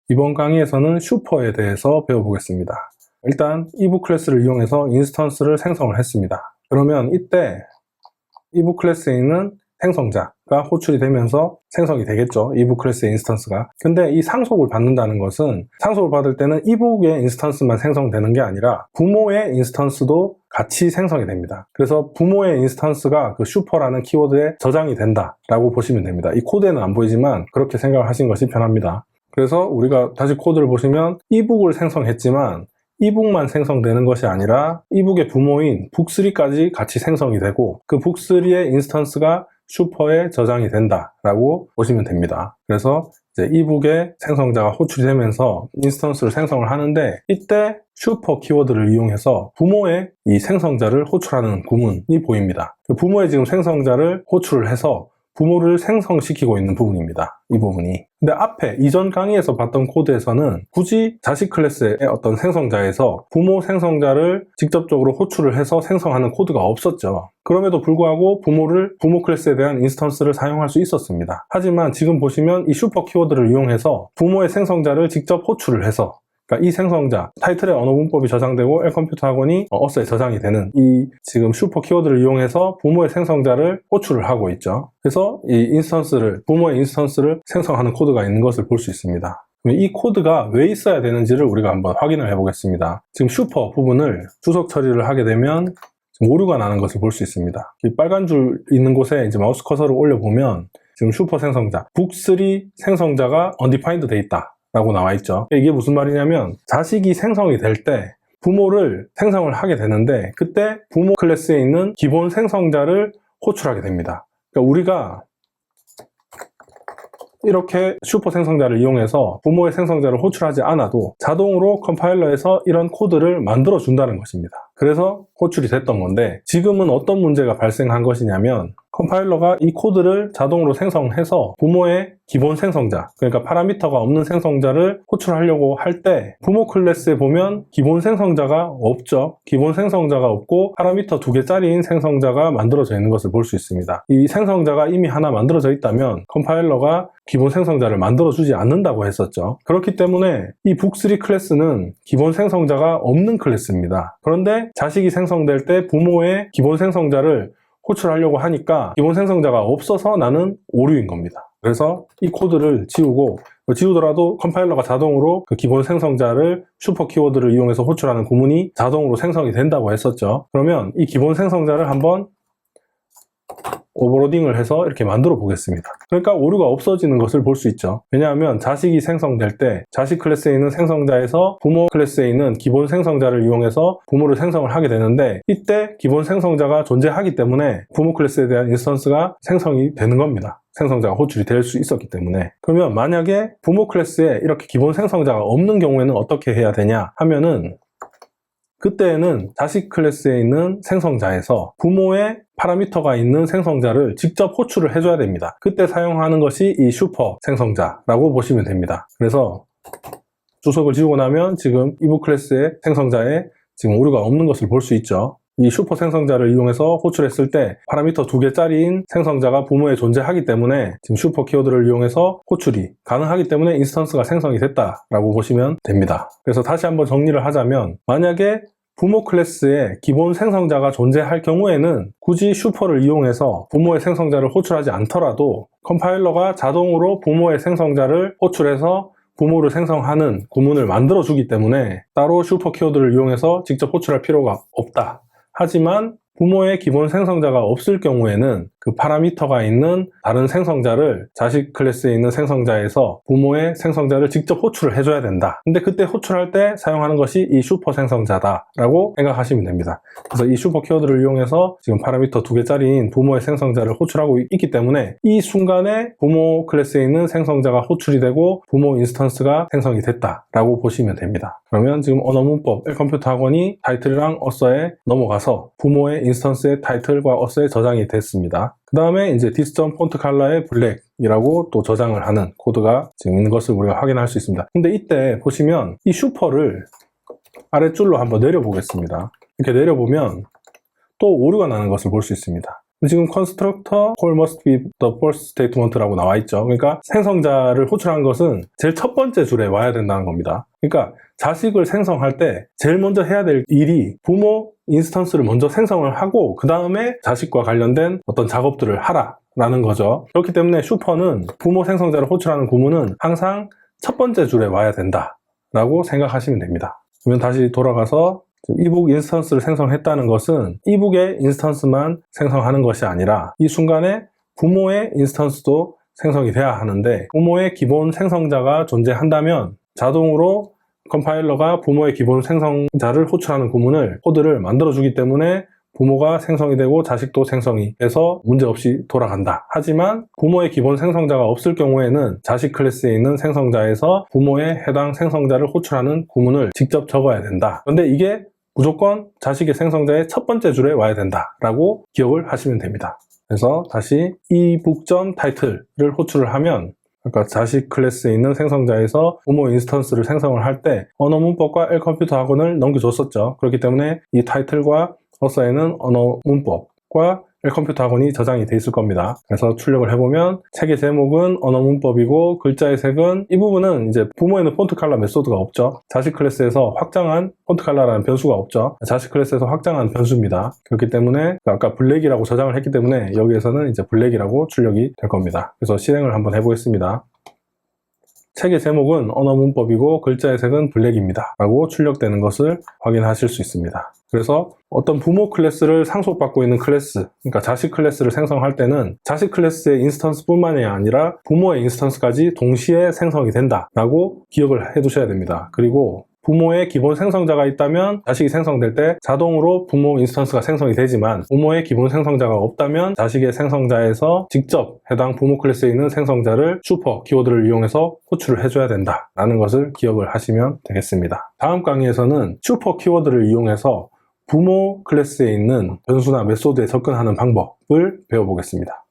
이번 강의에서는 슈퍼에 대해서 배워보겠습니다. 일단 이브 클래스를 이용해서 인스턴스를 생성을 했습니다. 그러면 이때 이브 클래스에 있는 생성자가 호출이 되면서 생성이 되겠죠. 이브 클래스의 인스턴스가. 근데 이 상속을 받는다는 것은 상속을 받을 때는 이브의 인스턴스만 생성되는 게 아니라 부모의 인스턴스도 같이 생성이 됩니다. 그래서 부모의 인스턴스가 그 슈퍼라는 키워드에 저장이 된다라고 보시면 됩니다. 이 코드에는 안 보이지만 그렇게 생각을 하신 것이 편합니다. 그래서 우리가 다시 코드를 보시면 이북을 생성했지만 이북만 생성되는 것이 아니라 이북의 부모인 북3까지 같이 생성이 되고 그 북3의 인스턴스가 슈퍼에 저장이 된다라고 보시면 됩니다. 그래서 이제 이북의 생성자가 호출이 되면서 인스턴스를 생성을 하는데 이때 슈퍼 키워드를 이용해서 부모의 이 생성자를 호출하는 구문이 보입니다. 그 부모의 지금 생성자를 호출을 해서 부모를 생성시키고 있는 부분입니다. 이 부분이. 근데 앞에 이전 강의에서 봤던 코드에서는 굳이 자식 클래스의 어떤 생성자에서 부모 생성자를 직접적으로 호출을 해서 생성하는 코드가 없었죠. 그럼에도 불구하고 부모 클래스에 대한 인스턴스를 사용할 수 있었습니다. 하지만 지금 보시면 이 슈퍼 키워드를 이용해서 부모의 생성자를 직접 호출을 해서 그러니까 이 생성자, 타이틀에 언어 문법이 저장되고 엘컴퓨터 학원이 어서에 저장이 되는 이 지금 슈퍼 키워드를 이용해서 부모의 생성자를 호출을 하고 있죠. 그래서 이 인스턴스를, 부모의 인스턴스를 생성하는 코드가 있는 것을 볼 수 있습니다. 이 코드가 왜 있어야 되는지를 우리가 한번 확인을 해보겠습니다. 지금 슈퍼 부분을 주석 처리를 하게 되면 지금 오류가 나는 것을 볼 수 있습니다. 이 빨간 줄 있는 곳에 이제 마우스 커서를 올려보면 지금 슈퍼 생성자, 북3 생성자가 undefined 돼 있다 라고 나와 있죠. 이게 무슨 말이냐면 자식이 생성이 될 때 부모를 생성을 하게 되는데 그때 부모 클래스에 있는 기본 생성자를 호출하게 됩니다. 그러니까 우리가 이렇게 슈퍼 생성자를 이용해서 부모의 생성자를 호출하지 않아도 자동으로 컴파일러에서 이런 코드를 만들어 준다는 것입니다. 그래서 호출이 됐던 건데 지금은 어떤 문제가 발생한 것이냐면 컴파일러가 이 코드를 자동으로 생성해서 부모의 기본 생성자, 그러니까 파라미터가 없는 생성자를 호출하려고 할 때 부모 클래스에 보면 기본 생성자가 없죠. 기본 생성자가 없고 파라미터 2개짜리인 생성자가 만들어져 있는 것을 볼 수 있습니다. 이 생성자가 이미 하나 만들어져 있다면 컴파일러가 기본 생성자를 만들어주지 않는다고 했었죠. 그렇기 때문에 이 북3 클래스는 기본 생성자가 없는 클래스입니다. 그런데 자식이 생성될 때 부모의 기본 생성자를 호출하려고 하니까 기본 생성자가 없어서 나는 오류인 겁니다. 그래서 이 코드를 지우더라도 컴파일러가 자동으로 그 기본 생성자를 슈퍼 키워드를 이용해서 호출하는 구문이 자동으로 생성이 된다고 했었죠. 그러면 이 기본 생성자를 한번 오버로딩을 해서 이렇게 만들어 보겠습니다. 그러니까 오류가 없어지는 것을 볼 수 있죠. 왜냐하면 자식이 생성될 때 자식 클래스에 있는 생성자에서 부모 클래스에 있는 기본 생성자를 이용해서 부모를 생성을 하게 되는데 이때 기본 생성자가 존재하기 때문에 부모 클래스에 대한 인스턴스가 생성이 되는 겁니다. 생성자가 호출이 될 수 있었기 때문에. 그러면 만약에 부모 클래스에 이렇게 기본 생성자가 없는 경우에는 어떻게 해야 되냐 하면은 그때에는 자식 클래스에 있는 생성자에서 부모의 파라미터가 있는 생성자를 직접 호출을 해줘야 됩니다. 그때 사용하는 것이 이 슈퍼 생성자라고 보시면 됩니다. 그래서 주석을 지우고 나면 지금 이브 클래스의 생성자에 지금 오류가 없는 것을 볼 수 있죠. 이 슈퍼 생성자를 이용해서 호출했을 때 파라미터 2개짜리인 생성자가 부모에 존재하기 때문에 지금 슈퍼 키워드를 이용해서 호출이 가능하기 때문에 인스턴스가 생성이 됐다라고 보시면 됩니다. 그래서 다시 한번 정리를 하자면 만약에 부모 클래스에 기본 생성자가 존재할 경우에는 굳이 슈퍼를 이용해서 부모의 생성자를 호출하지 않더라도 컴파일러가 자동으로 부모의 생성자를 호출해서 부모를 생성하는 구문을 만들어 주기 때문에 따로 슈퍼 키워드를 이용해서 직접 호출할 필요가 없다. 하지만 부모의 기본 생성자가 없을 경우에는 그 파라미터가 있는 다른 생성자를 자식 클래스에 있는 생성자에서 부모의 생성자를 직접 호출을 해줘야 된다. 근데 그때 호출할 때 사용하는 것이 이 슈퍼 생성자다 라고 생각하시면 됩니다. 그래서 이 슈퍼 키워드를 이용해서 지금 파라미터 2개짜리인 부모의 생성자를 호출하고 있기 때문에 이 순간에 부모 클래스에 있는 생성자가 호출이 되고 부모 인스턴스가 생성이 됐다 라고 보시면 됩니다. 그러면 지금 언어 문법 엘컴퓨터 학원이 타이틀이랑 어서에 넘어가서 부모의 인스턴스의 타이틀과 어서에 저장이 됐습니다. 그 다음에 이제 디스점 폰트 컬러의 블랙이라고 또 저장을 하는 코드가 지금 있는 것을 우리가 확인할 수 있습니다. 근데 이때 보시면 이 슈퍼를 아랫줄로 한번 내려보겠습니다. 이렇게 내려보면 또 오류가 나는 것을 볼 수 있습니다. 지금 constructor call must be the first statement라고 나와 있죠. 그러니까 생성자를 호출한 것은 제일 첫 번째 줄에 와야 된다는 겁니다. 그러니까 자식을 생성할 때 제일 먼저 해야 될 일이 부모 인스턴스를 먼저 생성을 하고 그 다음에 자식과 관련된 어떤 작업들을 하라 라는 거죠. 그렇기 때문에 슈퍼는 부모 생성자를 호출하는 구문은 항상 첫 번째 줄에 와야 된다 라고 생각하시면 됩니다. 그러면 다시 돌아가서 이북 인스턴스를 생성했다는 것은 이북의 인스턴스만 생성하는 것이 아니라 이 순간에 부모의 인스턴스도 생성이 돼야 하는데, 부모의 기본 생성자가 존재한다면 자동으로 컴파일러가 부모의 기본 생성자를 호출하는 구문을 코드를 만들어주기 때문에 부모가 생성이 되고 자식도 생성이 돼서 문제없이 돌아간다. 하지만 부모의 기본 생성자가 없을 경우에는 자식 클래스에 있는 생성자에서 부모의 해당 생성자를 호출하는 구문을 직접 적어야 된다. 그런데 이게 무조건 자식의 생성자의 첫 번째 줄에 와야 된다 라고 기억을 하시면 됩니다. 그래서 다시 이북전 타이틀을 호출을 하면, 아까 자식 클래스에 있는 생성자에서 부모 인스턴스를 생성을 할 때 언어 문법과 L컴퓨터 학원을 넘겨줬었죠. 그렇기 때문에 이 타이틀과 어서에는 언어 문법과 L컴퓨터 학원이 저장이 돼 있을 겁니다. 그래서 출력을 해보면 책의 제목은 언어 문법이고 글자의 색은, 이 부분은 이제 부모에는 폰트 컬러 메소드가 없죠. 자식 클래스에서 확장한 폰트 컬러라는 변수가 없죠. 자식 클래스에서 확장한 변수입니다. 그렇기 때문에 아까 블랙이라고 저장을 했기 때문에 여기에서는 이제 블랙이라고 출력이 될 겁니다. 그래서 실행을 한번 해보겠습니다. 책의 제목은 언어 문법이고 글자의 색은 블랙입니다 라고 출력되는 것을 확인하실 수 있습니다. 그래서 어떤 부모 클래스를 상속받고 있는 클래스, 그러니까 자식 클래스를 생성할 때는 자식 클래스의 인스턴스 뿐만이 아니라 부모의 인스턴스까지 동시에 생성이 된다 라고 기억을 해 두셔야 됩니다. 그리고 부모의 기본 생성자가 있다면 자식이 생성될 때 자동으로 부모 인스턴스가 생성이 되지만, 부모의 기본 생성자가 없다면 자식의 생성자에서 직접 해당 부모 클래스에 있는 생성자를 슈퍼 키워드를 이용해서 호출을 해줘야 된다 라는 것을 기억을 하시면 되겠습니다. 다음 강의에서는 슈퍼 키워드를 이용해서 부모 클래스에 있는 변수나 메소드에 접근하는 방법을 배워보겠습니다.